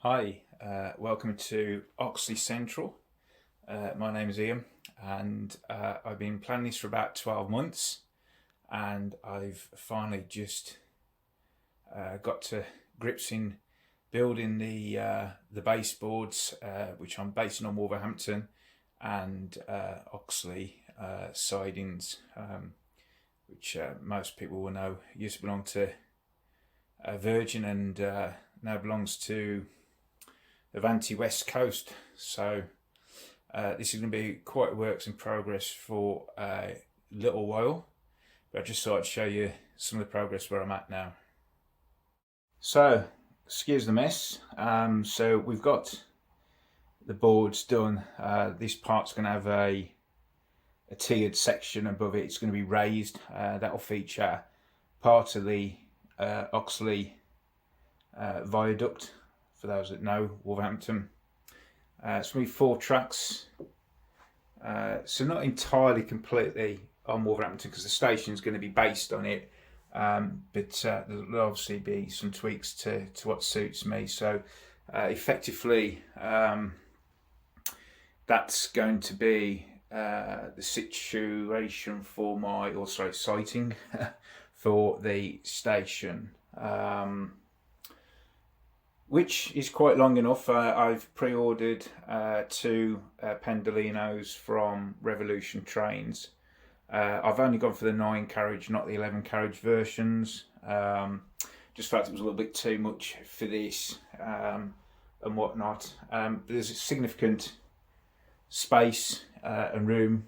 Hi, welcome to Oxley Central. My name is Ian, and I've been planning this for about 12 months, and I've finally just got to grips in building the baseboards, which I'm basing on Wolverhampton, and Oxley sidings, which most people will know used to belong to Virgin and now belongs to Avanti West Coast. So this is going to be quite a works in progress for a little while, but I just thought I'd show you some of the progress where I'm at now. So excuse the mess. So we've got the boards done. This part's going to have a tiered section above it. It's going to be raised. That'll feature part of the Oxley viaduct, for those that know Wolverhampton. It's going to be 4 tracks, so not entirely completely on Wolverhampton because the station is going to be based on it, but there'll obviously be some tweaks to what suits me. So effectively that's going to be the situation for sighting for the station, which is quite long enough. I've pre-ordered 2 Pendolinos from Revolution Trains. I've only gone for the 9 carriage, not the 11 carriage versions. Just felt it was a little bit too much for this and whatnot. There's a significant space and room.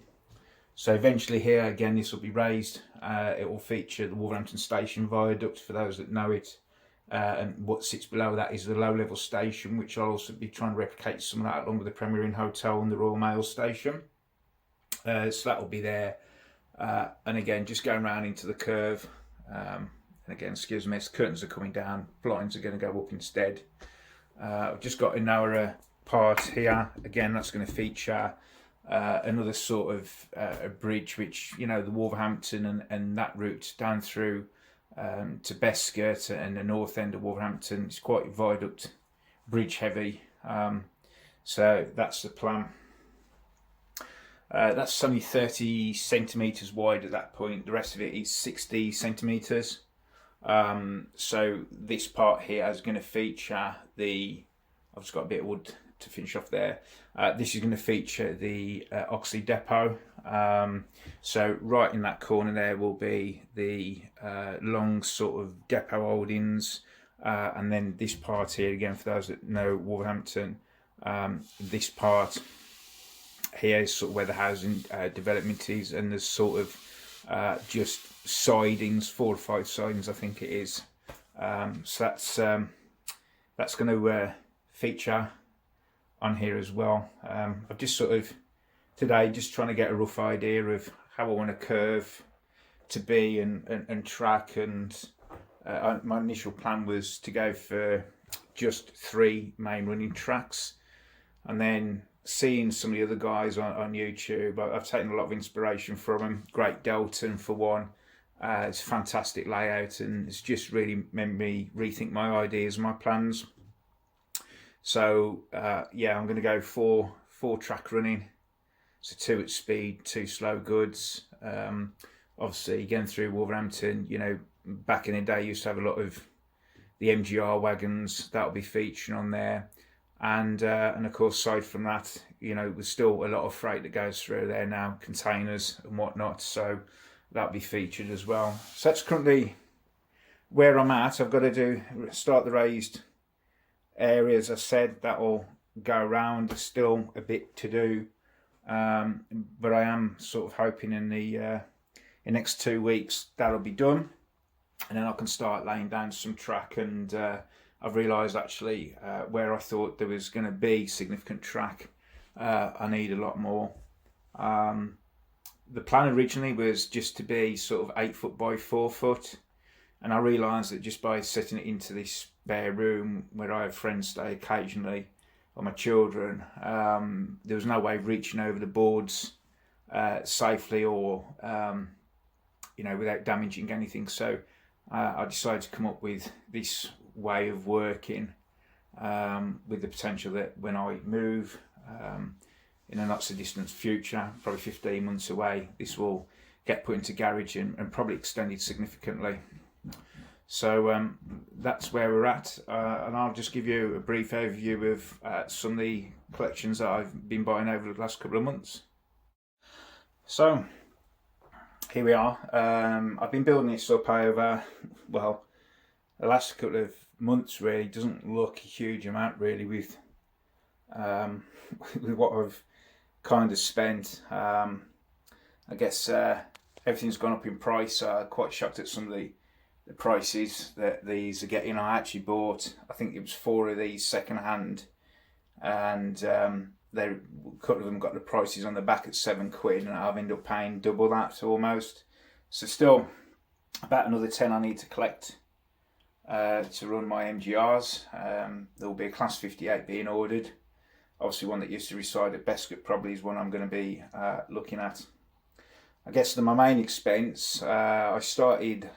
So eventually here, again, this will be raised. It will feature the Wolverhampton Station viaduct, for those that know it. And what sits below that is the low-level station, which I'll also be trying to replicate some of that along with the Premier Inn Hotel and the Royal Mail station. So that will be there. And again, just going around into the curve. And again, excuse me, curtains are coming down. Blinds are going to go up instead. I've just got a narrower part here. Again, that's going to feature another sort of a bridge, which, you know, the Wolverhampton and that route down through to Baseboard and the north end of Wolverhampton. It's quite viaduct bridge heavy, so that's the plan. That's only 30 centimetres wide at that point. The rest of it is 60 centimetres. So this part here is going to feature I've just got a bit of wood to finish off there. This is going to feature the Oxley depot. So right in that corner there will be the long sort of depot holdings, and then this part here, again, for those that know Wolverhampton, this part here is sort of where the housing development is, and there's sort of just sidings, 4 or 5 sidings I think it is. So that's going to feature on here as well. I've just sort of today just trying to get a rough idea of how I want a curve to be and track, and my initial plan was to go for just 3 main running tracks, and then seeing some of the other guys on YouTube, I've taken a lot of inspiration from them. Great Delton for one. It's a fantastic layout, and it's just really made me rethink my ideas, my plans. So yeah, I'm going to go 4 track running. So 2 at speed, 2 slow goods. Obviously, getting through Wolverhampton, you know, back in the day, used to have a lot of the MGR wagons. That'll be featuring on there, and of course, aside from that, you know, there's still a lot of freight that goes through there now, containers and whatnot. So that'll be featured as well. So that's currently where I'm at. I've got to start the raised area, as I said. That'll go around. There's still a bit to do, but I am sort of hoping in the next 2 weeks that'll be done, and then I can start laying down some track. And I've realised actually where I thought there was going to be significant track, I need a lot more. The plan originally was just to be sort of 8 foot by 4 foot, and I realised that just by setting it into this spare room where I have friends stay occasionally, or my children, there was no way of reaching over the boards safely, or you know, without damaging anything. So I decided to come up with this way of working, with the potential that when I move in a not so distant future, probably 15 months away, this will get put into garage and probably extended significantly. So that's where we're at, and I'll just give you a brief overview of some of the collections that I've been buying over the last couple of months. So here we are. I've been building this up over, well, the last couple of months. Really doesn't look a huge amount really with with what I've kind of spent. I guess everything's gone up in price. Quite shocked at some of the prices that these are getting. I actually bought, I think it was 4 of these second hand, and a couple of them got the prices on the back at £7, and I've ended up paying double that almost. So still about another 10 I need to collect to run my MGRs. There will be a Class 58 being ordered. Obviously one that used to reside at Baseboard probably is one I'm going to be looking at. I guess my main expense, I started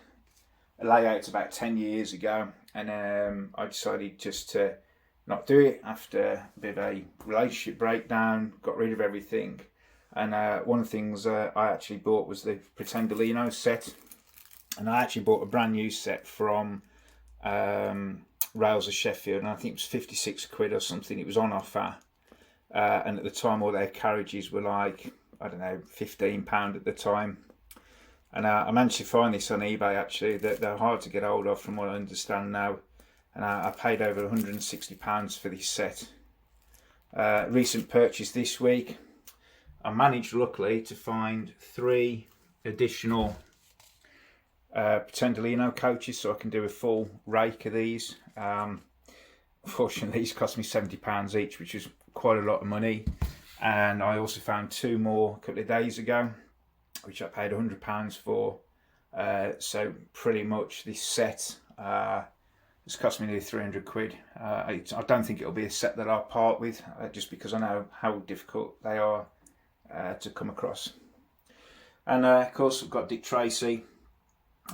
a layout about 10 years ago, and I decided just to not do it after a bit of a relationship breakdown, got rid of everything. And one of the things I actually bought was the Pretendolino set, and I actually bought a brand new set from Rails of Sheffield, and I think it was 56 quid or something. It was on offer, and at the time all their carriages were like, I don't know, £15 at the time. And I managed to find this on eBay actually. They're hard to get hold of from what I understand now. And I paid over £160 for this set. Recent purchase this week. I managed luckily to find 3 additional Pretendolino coaches, so I can do a full rake of these. Unfortunately these cost me £70 each, which is quite a lot of money. And I also found 2 more a couple of days ago, which I paid £100 for. So pretty much this set has cost me nearly 300 quid. I don't think it'll be a set that I'll part with, just because I know how difficult they are to come across. And of course I've got Dick Tracy.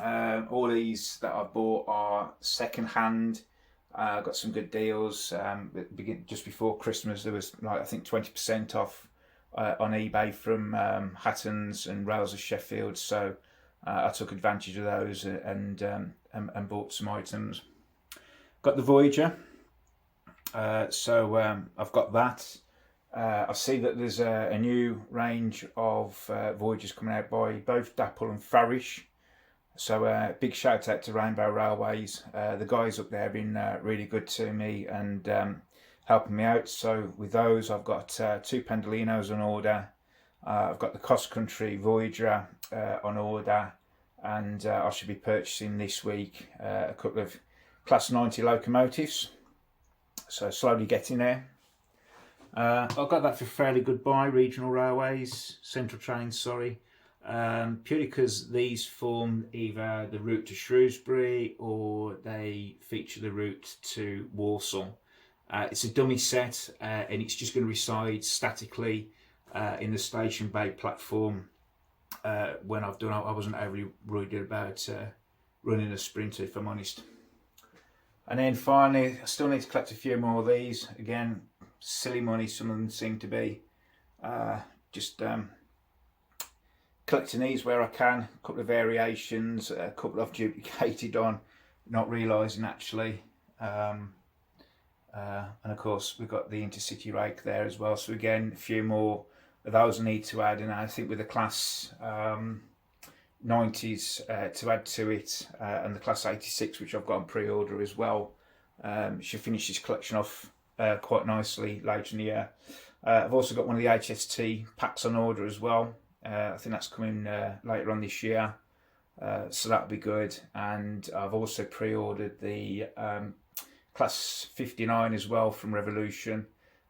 All these that I've bought are second hand. Got some good deals. Just before Christmas there was like I think 20% off on eBay from Hatton's and Rails of Sheffield, so I took advantage of those and bought some items. Got the Voyager, so I've got that. I see that there's a new range of Voyagers coming out by both Dapple and Farish. So big shout out to Rainbow Railways. The guys up there have been really good to me and helping me out. So with those I've got 2 Pendolinos on order. I've got the Cross Country Voyager on order, and I should be purchasing this week a couple of Class 90 locomotives. So slowly getting there. I've got that for fairly good buy, Regional Railways, Central Trains, sorry. Purely because these form either the route to Shrewsbury or they feature the route to Walsall. It's a dummy set, and it's just going to reside statically in the station bay platform. When I've done, I wasn't overly worried about running a sprinter, if I'm honest. And then finally, I still need to collect a few more of these. Again, silly money, some of them seem to be. Just collecting these where I can. A couple of variations, a couple I've duplicated on, not realising actually. And of course we've got the intercity rake there as well, so again a few more of those I need to add, and I think with the Class 90s to add to it, and the Class 86 which I've got on pre-order as well, should finish this collection off quite nicely later in the year. I've also got one of the HST packs on order as well. I think that's coming later on this year, so that'll be good. And I've also pre-ordered the Class 59 as well from Revolution,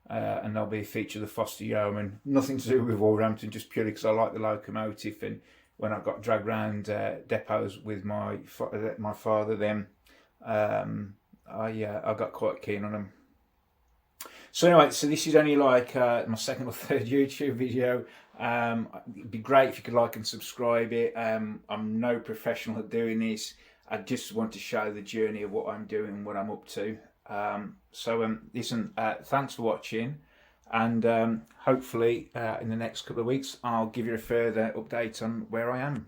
and there'll be a feature of the Foster Yeoman. Nothing to do with Wolverhampton, just purely because I like the locomotive, and when I got dragged round depots with my father, then I got quite keen on them. So anyway, so this is only like my second or third YouTube video. It'd be great if you could like and subscribe it. I'm no professional at doing this. I just want to show the journey of what I'm doing and what I'm up to. Listen, thanks for watching, and hopefully in the next couple of weeks I'll give you a further update on where I am.